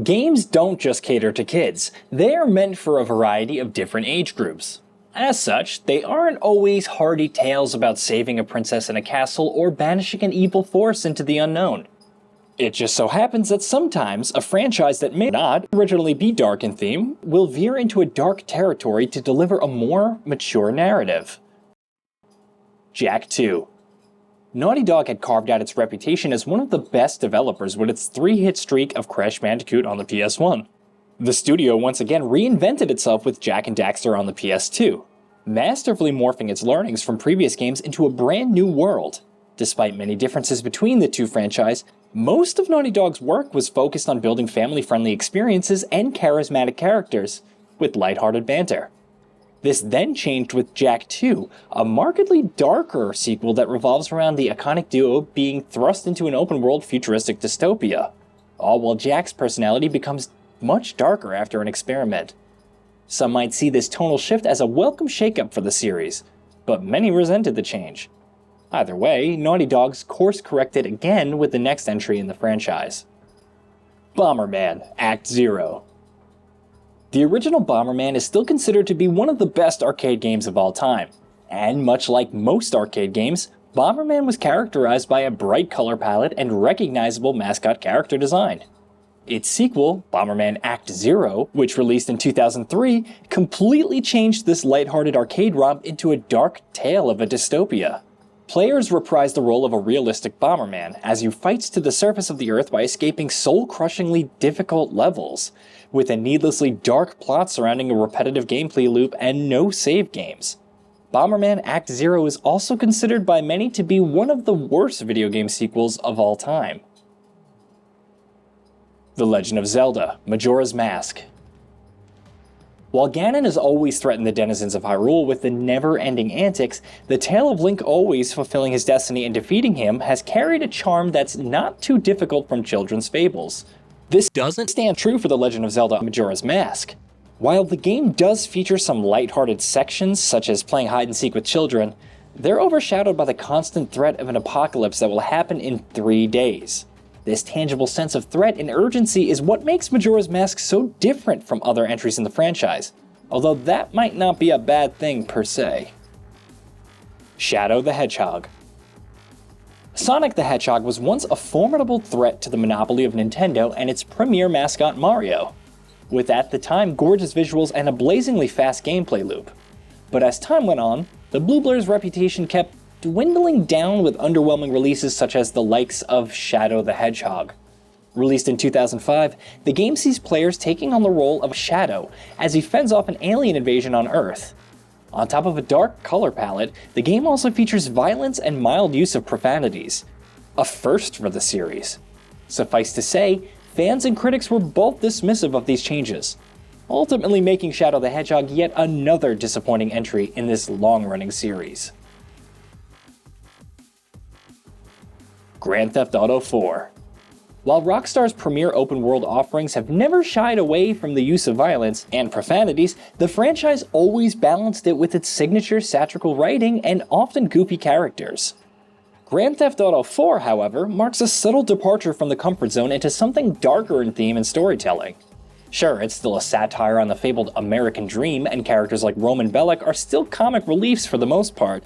Games don't just cater to kids, they are meant for a variety of different age groups. As such, they aren't always hearty tales about saving a princess in a castle or banishing an evil force into the unknown. It just so happens that sometimes a franchise that may not originally be dark in theme will veer into a dark territory to deliver a more mature narrative. Jak 2. Naughty Dog had carved out its reputation as one of the best developers with its 3-hit streak of Crash Bandicoot on the PS1. The studio once again reinvented itself with Jak and Daxter on the PS2, masterfully morphing its learnings from previous games into a brand new world. Despite many differences between the two franchises, most of Naughty Dog's work was focused on building family-friendly experiences and charismatic characters, with lighthearted banter. This then changed with Jak 2, a markedly darker sequel that revolves around the iconic duo being thrust into an open-world futuristic dystopia, all while Jak's personality becomes much darker after an experiment. Some might see this tonal shift as a welcome shakeup for the series, but many resented the change. Either way, Naughty Dog's course-corrected again with the next entry in the franchise. Bomberman Act 0. The original Bomberman is still considered to be one of the best arcade games of all time, and much like most arcade games, Bomberman was characterized by a bright color palette and recognizable mascot character design. Its sequel, Bomberman Act 0, which released in 2003, completely changed this lighthearted arcade romp into a dark tale of a dystopia. Players reprise the role of a realistic Bomberman as he fights to the surface of the Earth by escaping soul-crushingly difficult levels, with a needlessly dark plot surrounding a repetitive gameplay loop and no save games. Bomberman Act 0 is also considered by many to be one of the worst video game sequels of all time. The Legend of Zelda: Majora's Mask. While Ganon has always threatened the denizens of Hyrule with the never-ending antics, the tale of Link always fulfilling his destiny and defeating him has carried a charm that's not too difficult from children's fables. This doesn't stand true for The Legend of Zelda: Majora's Mask. While the game does feature some lighthearted sections, such as playing hide-and-seek with children, they're overshadowed by the constant threat of an apocalypse that will happen in 3 days. This tangible sense of threat and urgency is what makes Majora's Mask so different from other entries in the franchise, although that might not be a bad thing per se. Shadow the Hedgehog. Sonic the Hedgehog was once a formidable threat to the monopoly of Nintendo and its premier mascot Mario, with at the time gorgeous visuals and a blazingly fast gameplay loop. But as time went on, the Blue Blur's reputation kept dwindling down with underwhelming releases such as the likes of Shadow the Hedgehog. Released in 2005, the game sees players taking on the role of Shadow as he fends off an alien invasion on Earth. On top of a dark color palette, the game also features violence and mild use of profanities, a first for the series. Suffice to say, fans and critics were both dismissive of these changes, ultimately making Shadow the Hedgehog yet another disappointing entry in this long-running series. Grand Theft Auto 4. While Rockstar's premier open-world offerings have never shied away from the use of violence and profanities, the franchise always balanced it with its signature satirical writing and often goofy characters. Grand Theft Auto 4, however, marks a subtle departure from the comfort zone into something darker in theme and storytelling. Sure, it's still a satire on the fabled American dream, and characters like Roman Bellic are still comic reliefs for the most part,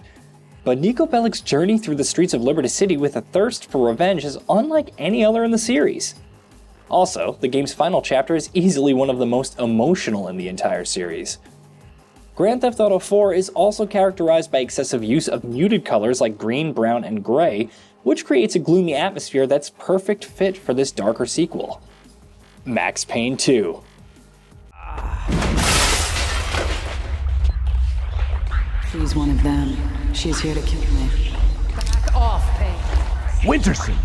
but Nico Bellic's journey through the streets of Liberty City with a thirst for revenge is unlike any other in the series. Also, the game's final chapter is easily one of the most emotional in the entire series. Grand Theft Auto 4 is also characterized by excessive use of muted colors like green, brown, and gray, which creates a gloomy atmosphere that's perfect fit for this darker sequel. Max Payne 2. She's one of them. She is here to kill me. Back off, Payne. Winterson!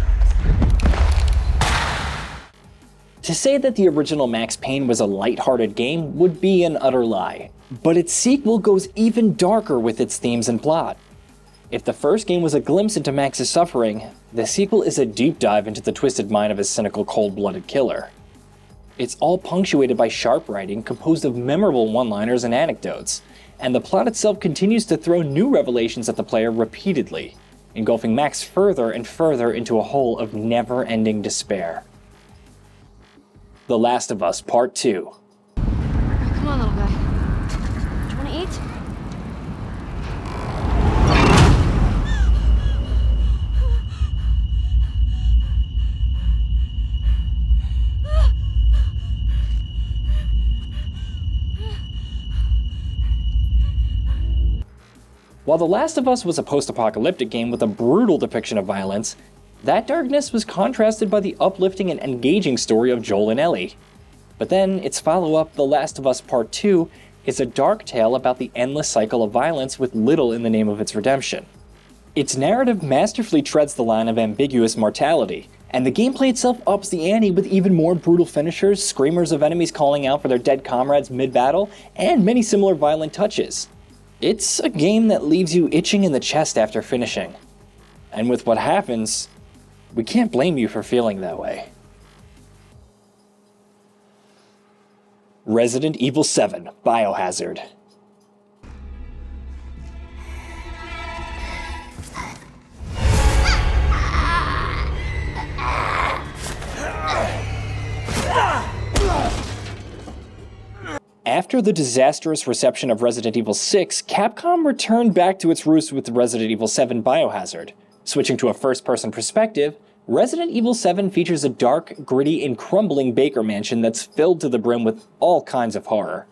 To say that the original Max Payne was a lighthearted game would be an utter lie, but its sequel goes even darker with its themes and plot. If the first game was a glimpse into Max's suffering, the sequel is a deep dive into the twisted mind of his cynical, cold-blooded killer. It's all punctuated by sharp writing composed of memorable one-liners and anecdotes, and the plot itself continues to throw new revelations at the player repeatedly, engulfing Max further and further into a hole of never-ending despair. The Last of Us Part 2. Come on, little guy. Do you want to eat? While The Last of Us was a post-apocalyptic game with a brutal depiction of violence, that darkness was contrasted by the uplifting and engaging story of Joel and Ellie. But then, its follow-up, The Last of Us Part 2, is a dark tale about the endless cycle of violence with little in the name of its redemption. Its narrative masterfully treads the line of ambiguous mortality, and the gameplay itself ups the ante with even more brutal finishers, screamers of enemies calling out for their dead comrades mid-battle, and many similar violent touches. It's a game that leaves you itching in the chest after finishing. And with what happens, we can't blame you for feeling that way. Resident Evil 7 BIOHAZARD. After the disastrous reception of Resident Evil 6, Capcom returned back to its roots with Resident Evil 7 BIOHAZARD. Switching to a first-person perspective, Resident Evil 7 features a dark, gritty, and crumbling Baker Mansion that's filled to the brim with all kinds of horror.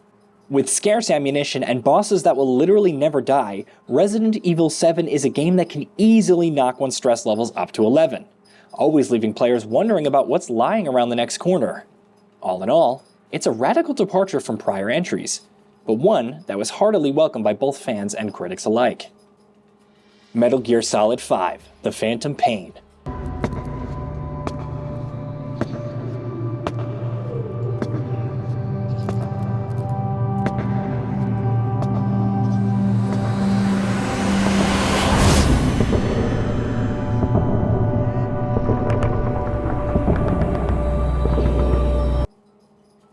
With scarce ammunition and bosses that will literally never die, Resident Evil 7 is a game that can easily knock one's stress levels up to 11, always leaving players wondering about what's lying around the next corner. All in all, it's a radical departure from prior entries, but one that was heartily welcomed by both fans and critics alike. Metal Gear Solid 5: The Phantom Pain.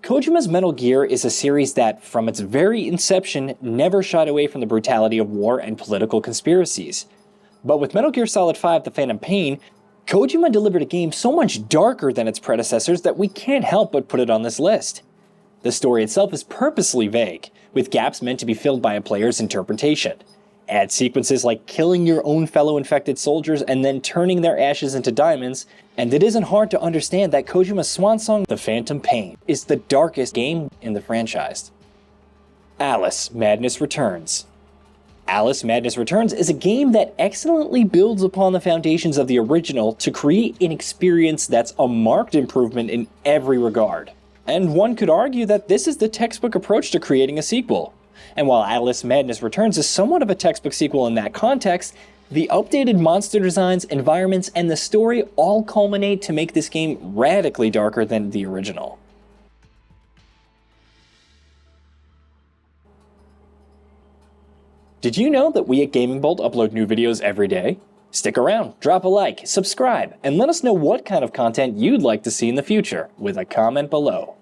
Kojima's Metal Gear is a series that, from its very inception, never shied away from the brutality of war and political conspiracies. But with Metal Gear Solid 5: The Phantom Pain, Kojima delivered a game so much darker than its predecessors that we can't help but put it on this list. The story itself is purposely vague, with gaps meant to be filled by a player's interpretation. Add sequences like killing your own fellow infected soldiers and then turning their ashes into diamonds, and it isn't hard to understand that Kojima's swan song, The Phantom Pain, is the darkest game in the franchise. Alice Madness Returns. Alice Madness Returns is a game that excellently builds upon the foundations of the original to create an experience that's a marked improvement in every regard. And one could argue that this is the textbook approach to creating a sequel. And while Alice Madness Returns is somewhat of a textbook sequel in that context, the updated monster designs, environments, and the story all culminate to make this game radically darker than the original. Did you know that we at GamingBolt upload new videos every day? Stick around, drop a like, subscribe, and let us know what kind of content you'd like to see in the future with a comment below.